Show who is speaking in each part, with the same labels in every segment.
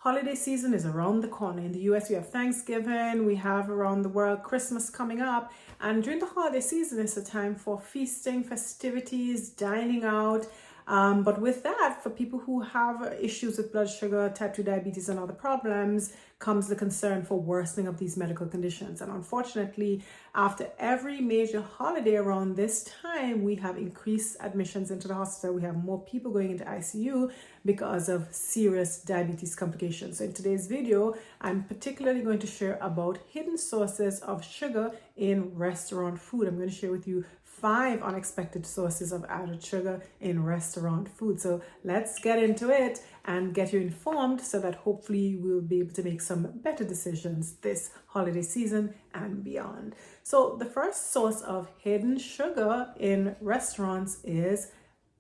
Speaker 1: holiday season is around the corner. In the US, we have Thanksgiving, we have around the world Christmas coming up. And during the holiday season, it's a time for feasting, festivities, dining out. But with that, for people who have issues with blood sugar, type 2 diabetes, and other problems, comes the concern for worsening of these medical conditions. And unfortunately, after every major holiday around this time, we have increased admissions into the hospital. We have more people going into ICU because of serious diabetes complications. So in today's video, I'm particularly going to share about hidden sources of sugar in restaurant food. I'm going to share with you 5 unexpected sources of added sugar in restaurant food. So let's get into it and get you informed so that hopefully we'll be able to make some better decisions this holiday season and beyond. So the first source of hidden sugar in restaurants is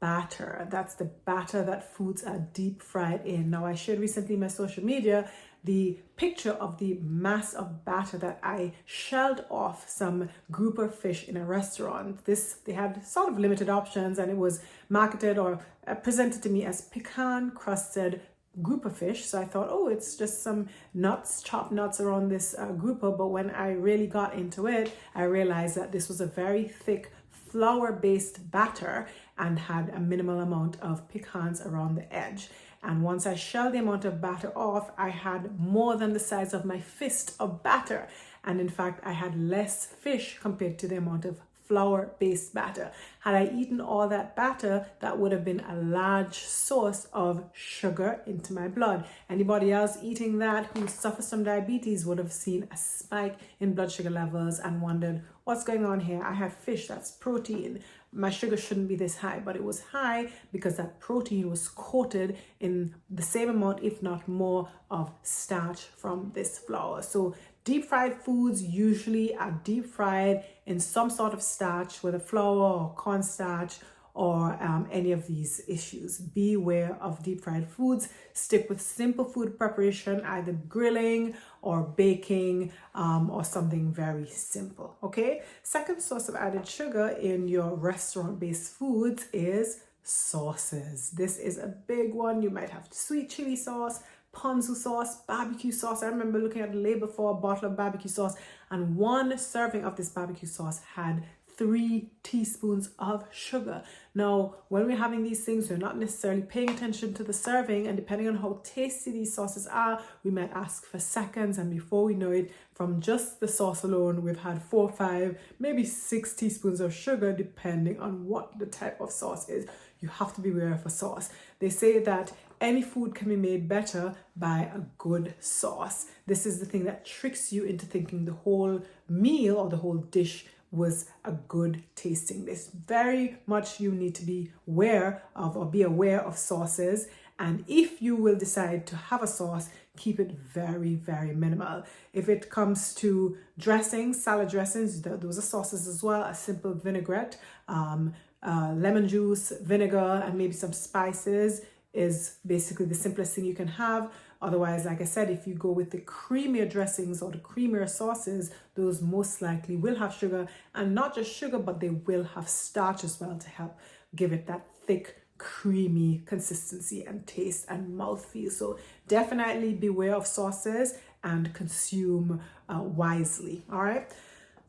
Speaker 1: batter. That's the batter that foods are deep fried in. Now, I shared recently in my social media the picture of the mass of batter that I shelled off some grouper fish in a restaurant. They had sort of limited options, and it was marketed or presented to me as pecan crusted grouper fish. So I thought, oh, it's just some nuts, chopped nuts around this grouper. But when I really got into it, I realized that this was a very thick flour-based batter and had a minimal amount of pecans around the edge. And once I shelled the amount of batter off, I had more than the size of my fist of batter. And in fact, I had less fish compared to the amount of flour-based batter. Had I eaten all that batter, that would have been a large source of sugar into my blood. Anybody else eating that who suffers from diabetes would have seen a spike in blood sugar levels and wondered, what's going on here? I had fish, that's protein. My sugar shouldn't be this high, but it was high because that protein was coated in the same amount, if not more, of starch from this flour. So deep fried foods usually are deep fried in some sort of starch, whether flour or cornstarch or any of these issues. Beware of deep fried foods. Stick with simple food preparation, either grilling or baking or something very simple, okay? Second source of added sugar in your restaurant-based foods is sauces. This is a big one. You might have sweet chili sauce, ponzu sauce, barbecue sauce. I remember looking at the label for a bottle of barbecue sauce, and one serving of this barbecue sauce had 3 teaspoons of sugar. Now, when we're having these things, we're not necessarily paying attention to the serving, and depending on how tasty these sauces are, we might ask for seconds, and before we know it, from just the sauce alone, we've had 4, 5, maybe 6 teaspoons of sugar, depending on what the type of sauce is. You have to be aware of a sauce. They say that any food can be made better by a good sauce. This is the thing that tricks you into thinking the whole meal or the whole dish was a good tasting. This very much you need to be aware of, or be aware of sauces. And if you will decide to have a sauce, keep it very, very minimal. If it comes to dressings, salad dressings, those are sauces as well. A simple vinaigrette, lemon juice, vinegar, and maybe some spices is basically the simplest thing you can have. Otherwise, like I said, if you go with the creamier dressings or the creamier sauces, those most likely will have sugar, and not just sugar, but they will have starch as well to help give it that thick, creamy consistency and taste and mouthfeel. So definitely beware of sauces and consume wisely. All right.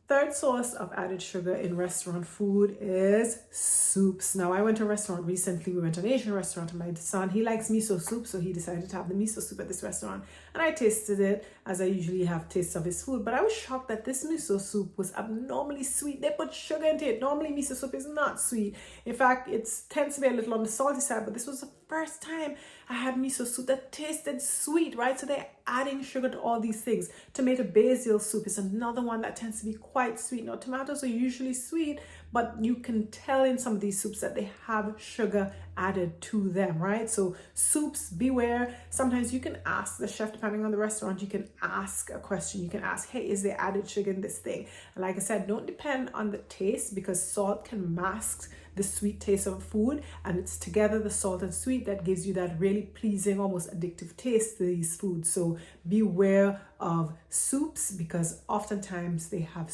Speaker 1: Third source of added sugar in restaurant food is soups. Now, I went to a restaurant recently. We went to an Asian restaurant, and my son, he likes miso soup, so he decided to have the miso soup at this restaurant. And I tasted it, as I usually have tastes of his food, but I was shocked that this miso soup was abnormally sweet. They put sugar into it. Normally, miso soup is not sweet. In fact, it tends to be a little on the salty side, but this was the first time I had miso soup that tasted sweet, right? So they're adding sugar to all these things. Tomato basil soup is another one that tends to be quite sweet. Now, tomatoes are usually sweet, but you can tell in some of these soups that they have sugar added to them, right? So soups, beware. Sometimes you can ask the chef, depending on the restaurant, you can ask a question. You can ask, hey, is there added sugar in this thing? And like I said, don't depend on the taste, because salt can mask the sweet taste of food, and it's together the salt and sweet that gives you that really pleasing, almost addictive taste to these foods. So beware of soups, because oftentimes they have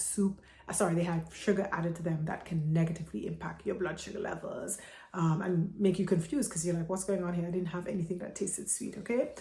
Speaker 1: they have sugar added to them that can negatively impact your blood sugar levels and make you confused, because you're like, what's going on here? I didn't have anything that tasted sweet. Okay.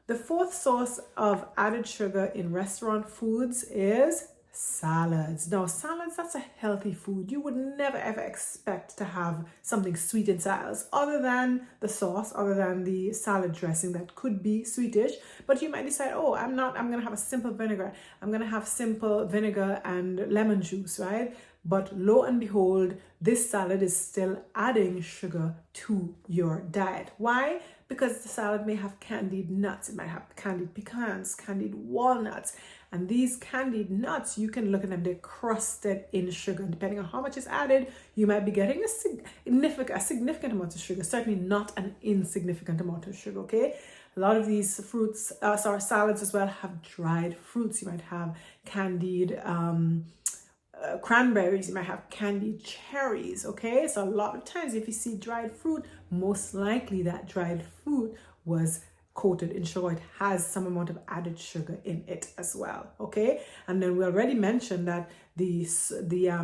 Speaker 1: The fourth source of added sugar in restaurant foods is salads. Now, salads, that's a healthy food. You would never ever expect to have something sweet in salads other than the sauce, other than the salad dressing that could be sweetish. But you might decide, oh, I'm going to have a simple vinaigrette. I'm going to have simple vinegar and lemon juice, right? But lo and behold, this salad is still adding sugar to your diet. Why? Because the salad may have candied nuts, it might have candied pecans, candied walnuts, and these candied nuts, you can look at them, they're crusted in sugar. Depending on how much is added, you might be getting a significant amount of sugar, certainly not an insignificant amount of sugar, okay? A lot of these fruits, salads as well, have dried fruits. You might have candied cranberries, you might have candied cherries, okay? So a lot of times if you see dried fruit, most likely that dried fruit was coated in sugar. It has some amount of added sugar in it as well, okay? And then we already mentioned that the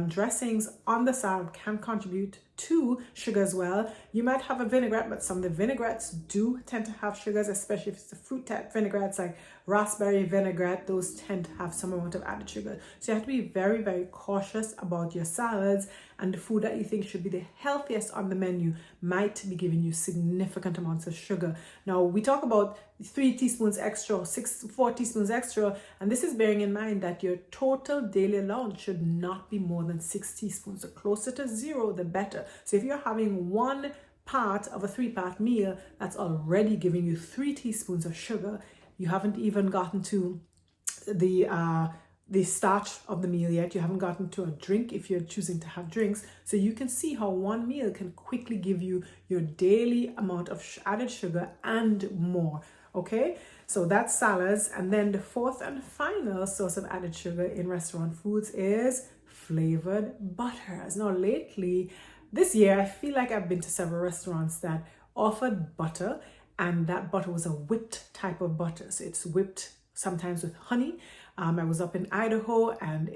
Speaker 1: dressings on the salad can contribute to sugar as well. You might have a vinaigrette, but some of the vinaigrettes do tend to have sugars, especially if it's the fruit type vinaigrettes like raspberry vinaigrette. Those tend to have some amount of added sugar. So you have to be very, very cautious about your salads, and the food that you think should be the healthiest on the menu might be giving you significant amounts of sugar. Now, we talk about 3 teaspoons extra, 4 teaspoons extra, and this is bearing in mind that your total daily allowance should not be more than 6 teaspoons. The closer to 0, the better. So if you're having 1 part of a 3-part meal, that's already giving you 3 teaspoons of sugar. You haven't even gotten to the starch of the meal yet. You haven't gotten to a drink if you're choosing to have drinks. So you can see how 1 meal can quickly give you your daily amount of added sugar and more. Okay, so that's salads. And then the fourth and final source of added sugar in restaurant foods is flavored butters. Now, lately, this year, I feel like I've been to several restaurants that offered butter, and that butter was a whipped type of butter. So it's whipped sometimes with honey. I was up in Idaho, and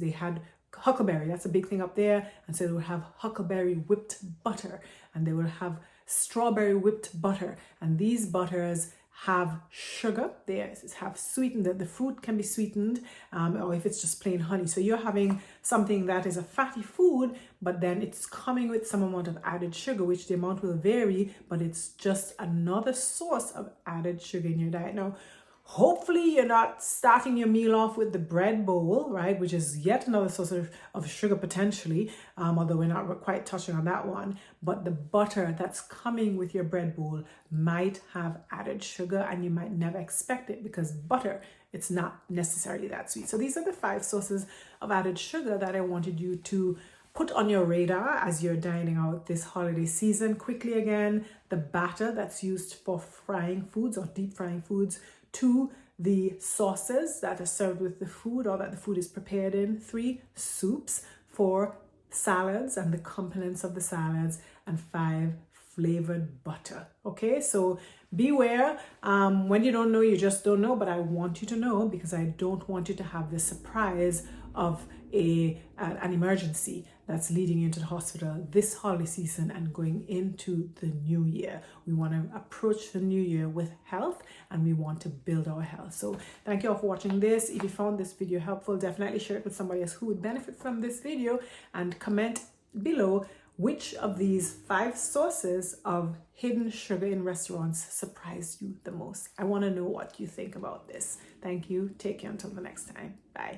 Speaker 1: they had huckleberry. That's a big thing up there. And so they would have huckleberry whipped butter, and they would have strawberry whipped butter. And these butters have sugar. They have sweetened, the fruit can be sweetened, or if it's just plain honey. So you're having something that is a fatty food, but then it's coming with some amount of added sugar, which the amount will vary, but it's just another source of added sugar in your diet. Now, hopefully you're not starting your meal off with the bread bowl, right? Which is yet another source of sugar potentially, although we're not quite touching on that one. But the butter that's coming with your bread bowl might have added sugar, and you might never expect it because butter, it's not necessarily that sweet. So these are the 5 sources of added sugar that I wanted you to put on your radar as you're dining out this holiday season. Quickly again, the batter that's used for frying foods or deep frying foods. 2, the sauces that are served with the food or that the food is prepared in. 3, soups. 4, salads and the components of the salads. And 5, flavored butter. Okay, so beware. When you don't know, you just don't know. But I want you to know because I don't want you to have the surprise of an emergency that's leading you into the hospital this holiday season and going into the new year. We want to approach the new year with health, and we want to build our health. So thank you all for watching this. If you found this video helpful, definitely share it with somebody else who would benefit from this video, and comment below which of these 5 sources of hidden sugar in restaurants surprised you the most. I want to know what you think about this. Thank you. Take care until the next time. Bye.